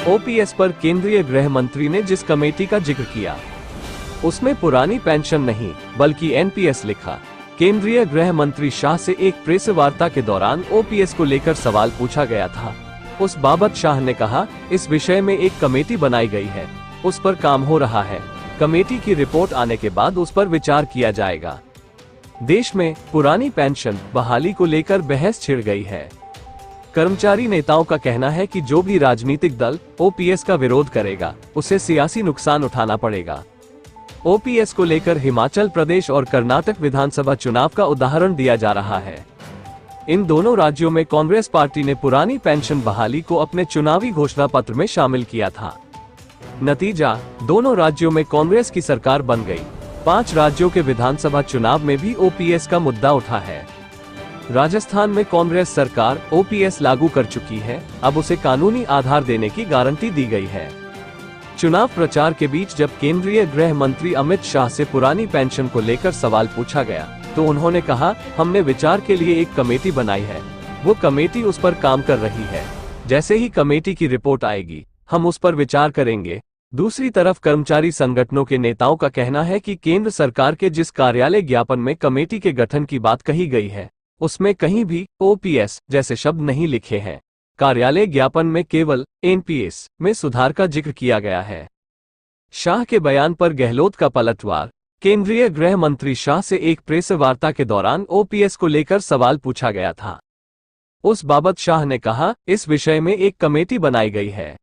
OPS पर केंद्रीय गृह मंत्री ने जिस कमेटी का जिक्र किया उसमें पुरानी पेंशन नहीं बल्कि एनपीएस लिखा। केंद्रीय गृह मंत्री शाह से एक प्रेस वार्ता के दौरान ओपीएस को लेकर सवाल पूछा गया था। उस बाबत शाह ने कहा, इस विषय में एक कमेटी बनाई गई है, उस पर काम हो रहा है। कमेटी की रिपोर्ट आने के बाद उस पर विचार किया जाएगा। देश में पुरानी पेंशन बहाली को लेकर बहस छिड़ गई है। कर्मचारी नेताओं का कहना है कि जो भी राजनीतिक दल ओपीएस का विरोध करेगा उसे सियासी नुकसान उठाना पड़ेगा। ओपीएस को लेकर हिमाचल प्रदेश और कर्नाटक विधानसभा चुनाव का उदाहरण दिया जा रहा है। इन दोनों राज्यों में कांग्रेस पार्टी ने पुरानी पेंशन बहाली को अपने चुनावी घोषणा पत्र में शामिल किया था। नतीजा, दोनों राज्यों में कांग्रेस की सरकार बन गई। 5 राज्यों के विधानसभा चुनाव में भी ओपीएस का मुद्दा उठा है। राजस्थान में कांग्रेस सरकार ओपीएस लागू कर चुकी है, अब उसे कानूनी आधार देने की गारंटी दी गई है। चुनाव प्रचार के बीच जब केंद्रीय गृह मंत्री अमित शाह से पुरानी पेंशन को लेकर सवाल पूछा गया तो उन्होंने कहा, हमने विचार के लिए एक कमेटी बनाई है, वो कमेटी उस पर काम कर रही है। जैसे ही कमेटी की रिपोर्ट आएगी हम उस पर विचार करेंगे। दूसरी तरफ कर्मचारी संगठनों के नेताओं का कहना है कि केंद्र सरकार के जिस कार्यालय ज्ञापन में कमेटी के गठन की बात कही गई है उसमें कहीं भी ओपीएस जैसे शब्द नहीं लिखे हैं। कार्यालय ज्ञापन में केवल एनपीएस में सुधार का जिक्र किया गया है। शाह के बयान पर गहलोत का पलटवार। केंद्रीय गृह मंत्री शाह से एक प्रेस वार्ता के दौरान ओपीएस को लेकर सवाल पूछा गया था। उस बाबत शाह ने कहा, इस विषय में एक कमेटी बनाई गई है,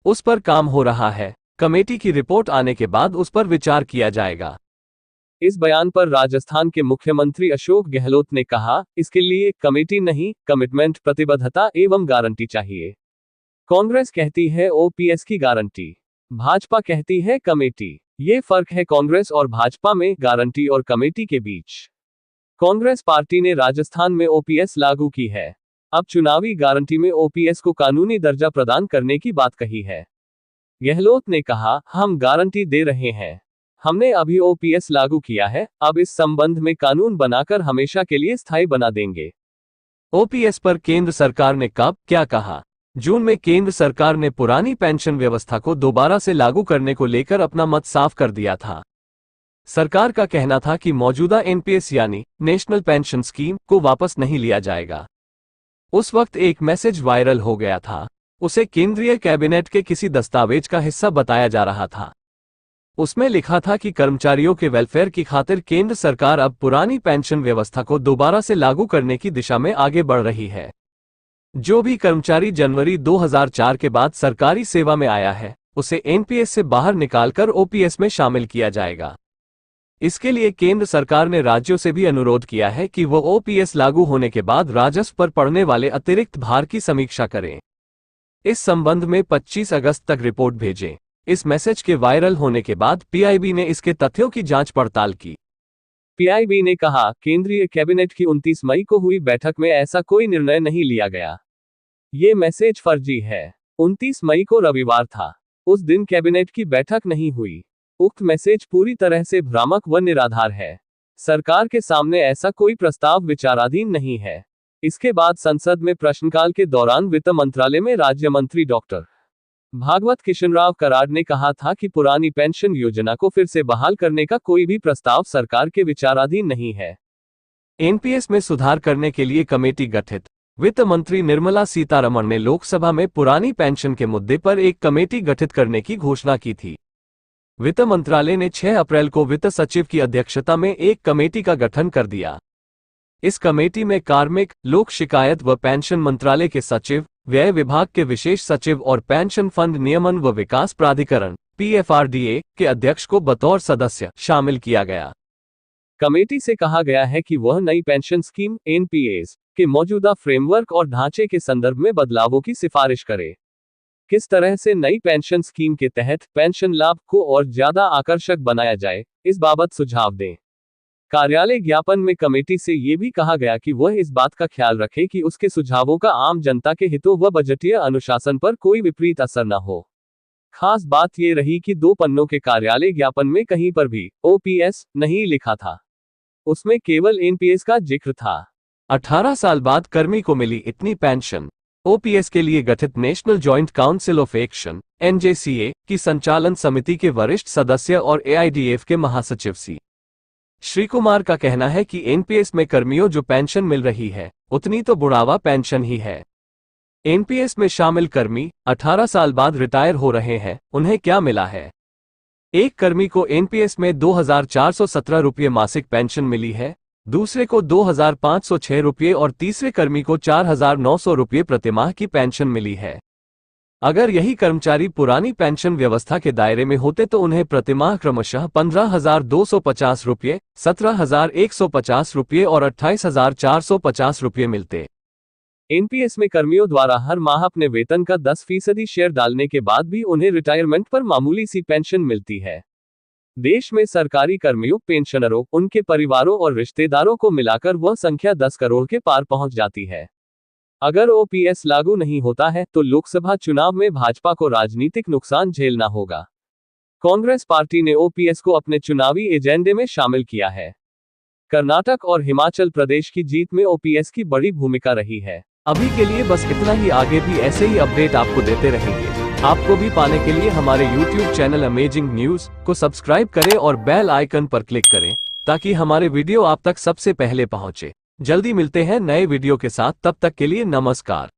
उस पर काम हो रहा है। कमेटी की रिपोर्ट आने के बाद उस पर विचार किया जाएगा। इस बयान पर राजस्थान के मुख्यमंत्री अशोक गहलोत ने कहा, इसके लिए कमेटी नहीं, कमिटमेंट, प्रतिबद्धता एवं गारंटी चाहिए। कांग्रेस कहती है ओपीएस की गारंटी, भाजपा कहती है कमेटी। ये फर्क है कांग्रेस और भाजपा में, गारंटी और कमेटी के बीच। कांग्रेस पार्टी ने राजस्थान में ओपीएस लागू की है, अब चुनावी गारंटी में ओपीएस को कानूनी दर्जा प्रदान करने की बात कही है। गहलोत ने कहा, हम गारंटी दे रहे हैं, हमने अभी ओपीएस लागू किया है, अब इस संबंध में कानून बनाकर हमेशा के लिए स्थायी बना देंगे। ओपीएस पर केंद्र सरकार ने कब क्या कहा? जून में केंद्र सरकार ने पुरानी पेंशन व्यवस्था को दोबारा से लागू करने को लेकर अपना मत साफ कर दिया था। सरकार का कहना था कि मौजूदा एनपीएस यानी नेशनल पेंशन स्कीम को वापस नहीं लिया जाएगा। उस वक्त एक मैसेज वायरल हो गया था, उसे केंद्रीय कैबिनेट के किसी दस्तावेज का हिस्सा बताया जा रहा था। उसमें लिखा था कि कर्मचारियों के वेलफेयर की खातिर केंद्र सरकार अब पुरानी पेंशन व्यवस्था को दोबारा से लागू करने की दिशा में आगे बढ़ रही है। जो भी कर्मचारी जनवरी 2004 के बाद सरकारी सेवा में आया है उसे एनपीएस से बाहर निकालकर ओपीएस में शामिल किया जाएगा। इसके लिए केंद्र सरकार ने राज्यों से भी अनुरोध किया है कि वो ओपीएस लागू होने के बाद राजस्व पर पड़ने वाले अतिरिक्त भार की समीक्षा करें। इस संबंध में 25 अगस्त तक रिपोर्ट भेजें। इस मैसेज के वायरल होने के बाद पीआईबी ने इसके तथ्यों की जांच पड़ताल की। पीआईबी ने कहा, केंद्रीय कैबिनेट की 29 मई को हुई बैठक में ऐसा कोई निर्णय नहीं लिया गया। ये मैसेज फर्जी है। 29 मई को रविवार था, उस दिन कैबिनेट की बैठक नहीं हुई। उक्त मैसेज पूरी तरह से भ्रामक व निराधार है। सरकार के सामने ऐसा कोई प्रस्ताव विचाराधीन नहीं है। इसके बाद संसद में प्रश्नकाल के दौरान वित्त मंत्रालय में राज्य मंत्री डॉक्टर भागवत किशनराव कराड ने कहा था कि पुरानी पेंशन योजना को फिर से बहाल करने का कोई भी प्रस्ताव सरकार के विचाराधीन नहीं है। एनपीएस में सुधार करने के लिए कमेटी गठित। वित्त मंत्री निर्मला सीतारमण ने लोकसभा में पुरानी पेंशन के मुद्दे पर एक कमेटी गठित करने की घोषणा की थी। वित्त मंत्रालय ने 6 अप्रैल को वित्त सचिव की अध्यक्षता में एक कमेटी का गठन कर दिया। इस कमेटी में कार्मिक, लोक शिकायत व पेंशन मंत्रालय के सचिव, व्यय विभाग के विशेष सचिव और पेंशन फंड नियमन व विकास प्राधिकरण पीएफआरडीए के अध्यक्ष को बतौर सदस्य शामिल किया गया। कमेटी से कहा गया है कि वह नई पेंशन स्कीम एनपीएस के मौजूदा फ्रेमवर्क और ढांचे के संदर्भ में बदलावों की सिफारिश करे। किस तरह से नई पेंशन स्कीम के तहत पेंशन लाभ को और ज्यादा आकर्षक बनाया जाए, इस बाबत सुझाव दें। कार्यालय ज्ञापन में कमेटी से ये भी कहा गया कि वह इस बात का ख्याल रखे कि उसके सुझावों का आम जनता के हितों व बजटीय अनुशासन पर कोई विपरीत असर न हो। खास बात ये रही कि 2 पन्नों के कार्यालय ज्ञापन में कहीं पर भी ओपीएस नहीं लिखा था, उसमें केवल एनपीएस का जिक्र था। 18 साल बाद कर्मी को मिली इतनी पेंशन। ओपीएस के लिए गठित national joint council of action (NJCA) की संचालन समिति के वरिष्ठ सदस्य और एआईडीएफ के महासचिव सी श्री कुमार का कहना है कि एनपीएस में कर्मियों जो पेंशन मिल रही है उतनी तो बुढ़ावा पेंशन ही है। एनपीएस में शामिल कर्मी 18 साल बाद रिटायर हो रहे हैं, उन्हें क्या मिला है? एक कर्मी को एनपीएस में 2417 रुपये मासिक पेंशन मिली है, दूसरे को 2506 रुपये और तीसरे कर्मी को 4900 रुपये प्रतिमाह की पेंशन मिली है। अगर यही कर्मचारी पुरानी पेंशन व्यवस्था के दायरे में होते तो उन्हें प्रतिमाह क्रमशः 15,250 रुपये, 17,150 रुपये और 28,450 रुपये मिलते। एनपीएस में कर्मियों द्वारा हर माह अपने वेतन का 10% शेयर डालने के बाद भी उन्हें रिटायरमेंट पर मामूली सी पेंशन मिलती है। देश में सरकारी कर्मियों, पेंशनरों, उनके परिवारों और रिश्तेदारों को मिलाकर वह संख्या 10 करोड़ के पार पहुंच जाती है। अगर ओपीएस लागू नहीं होता है तो लोकसभा चुनाव में भाजपा को राजनीतिक नुकसान झेलना होगा। कांग्रेस पार्टी ने ओपीएस को अपने चुनावी एजेंडे में शामिल किया है। कर्नाटक और हिमाचल प्रदेश की जीत में ओपीएस की बड़ी भूमिका रही है। अभी के लिए बस इतना ही, आगे भी ऐसे ही अपडेट आपको देते रहेंगे। आपको भी पाने के लिए हमारे YouTube चैनल अमेजिंग न्यूज को सब्सक्राइब करें और बेल आइकन पर क्लिक करें ताकि हमारे वीडियो आप तक सबसे पहले पहुंचे। जल्दी मिलते हैं नए वीडियो के साथ, तब तक के लिए नमस्कार।